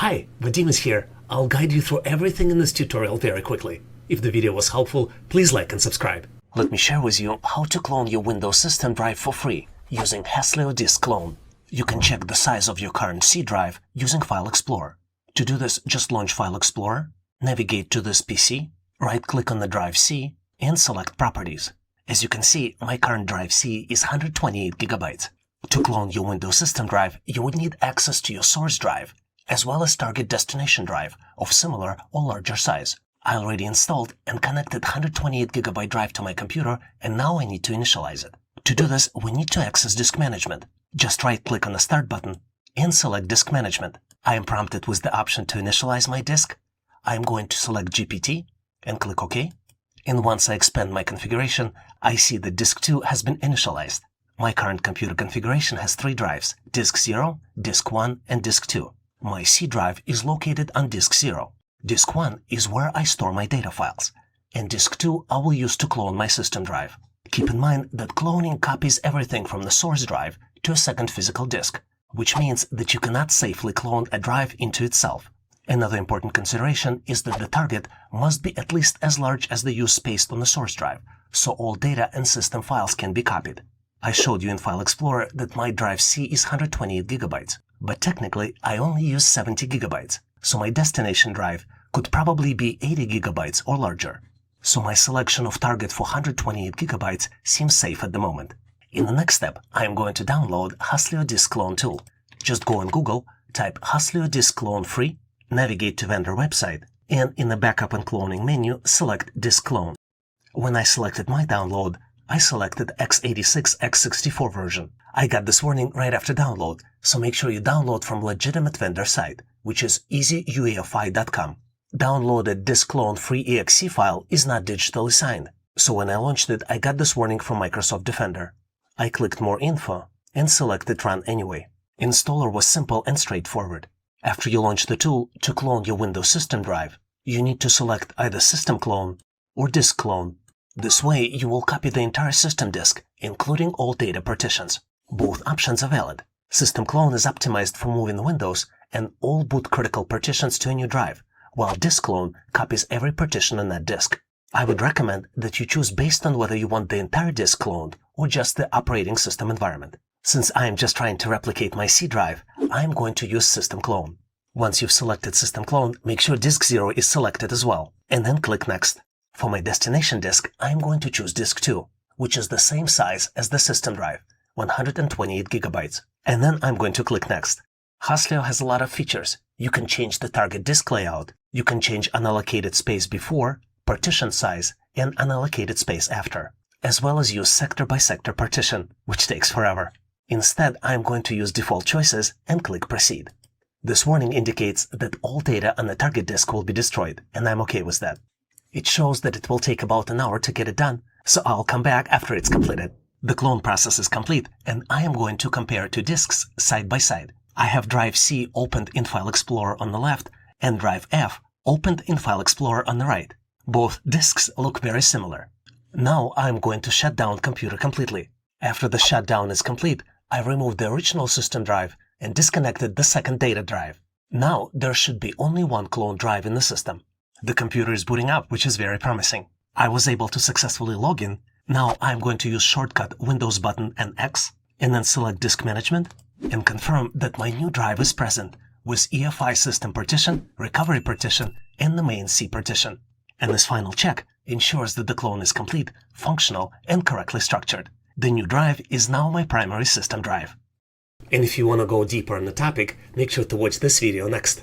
Hi, Vadim is here. I'll guide you through everything in this tutorial very quickly. If the video was helpful, please like and subscribe. Let me share with you how to clone your Windows system drive for free using HASLEO Disk Clone. You can check the size of your current C drive using File Explorer. To do this, just launch File Explorer, navigate to this PC, right-click on the drive C, and select Properties. As you can see, my current drive C is 128 GB. To clone your Windows system drive, you would need access to your source drive, as well as target destination drive of similar or larger size. I already installed and connected 128 GB drive to my computer, and now I need to initialize it. To do this, we need to access Disk Management. Just right-click on the Start button and select Disk Management. I am prompted with the option to initialize my disk. I am going to select GPT and click OK. And once I expand my configuration, I see that Disk 2 has been initialized. My current computer configuration has 3 drives: Disk 0, Disk 1, and Disk 2. My C drive is located on Disk 0. Disk 1 is where I store my data files, and Disk 2 I will use to clone my system drive. Keep in mind that cloning copies everything from the source drive to a second physical disk, which means that you cannot safely clone a drive into itself. Another important consideration is that the target must be at least as large as the used space on the source drive, so all data and system files can be copied. I showed you in File Explorer that my drive C is 128 GB, but technically I only use 70 GB, so my destination drive could probably be 80 GB or larger. So my selection of target for 128 GB seems safe at the moment. In the next step, I am going to download HASLEO Disk Clone tool. Just go on Google, type HASLEO Disk Clone Free, navigate to vendor website, and in the Backup and Cloning menu, select Disk Clone. When I selected my download, I selected x86 x64 version. I got this warning right after download, so make sure you download from legitimate vendor site, which is easyuefi.com. Downloaded Disk Clone Free exe file is not digitally signed, so when I launched it, I got this warning from Microsoft Defender. I clicked More Info and selected Run Anyway. Installer was simple and straightforward. After you launch the tool, to clone your Windows system drive, you need to select either System Clone or Disk Clone. This way, you will copy the entire system disk, including all data partitions. Both options are valid. System Clone is optimized for moving Windows and all boot critical partitions to a new drive, while Disk Clone copies every partition on that disk. I would recommend that you choose based on whether you want the entire disk cloned or just the operating system environment. Since I am just trying to replicate my C drive, I am going to use System Clone. Once you've selected System Clone, make sure Disk 0 is selected as well, and then click Next. For my destination disk, I am going to choose Disk 2, which is the same size as the system drive, 128 GB, and then I'm going to click Next. HASLEO has a lot of features. You can change the target disk layout, you can change unallocated space before, partition size, and unallocated space after, as well as use sector-by-sector partition, which takes forever. Instead, I am going to use default choices and click Proceed. This warning indicates that all data on the target disk will be destroyed, and I'm okay with that. It shows that it will take about an hour to get it done, so I'll come back after it's completed. The clone process is complete, and I am going to compare 2 disks side by side. I have drive C opened in File Explorer on the left and drive F opened in File Explorer on the right. Both disks look very similar. Now I am going to shut down computer completely. After the shutdown is complete, I removed the original system drive and disconnected the second data drive. Now there should be only one clone drive in the system. The computer is booting up, which is very promising. I was able to successfully log in. Now I'm going to use shortcut Windows button and X, and then select Disk Management, and confirm that my new drive is present with UEFI system partition, recovery partition, and the main C partition. And this final check ensures that the clone is complete, functional, and correctly structured. The new drive is now my primary system drive. And if you want to go deeper on the topic, make sure to watch this video next.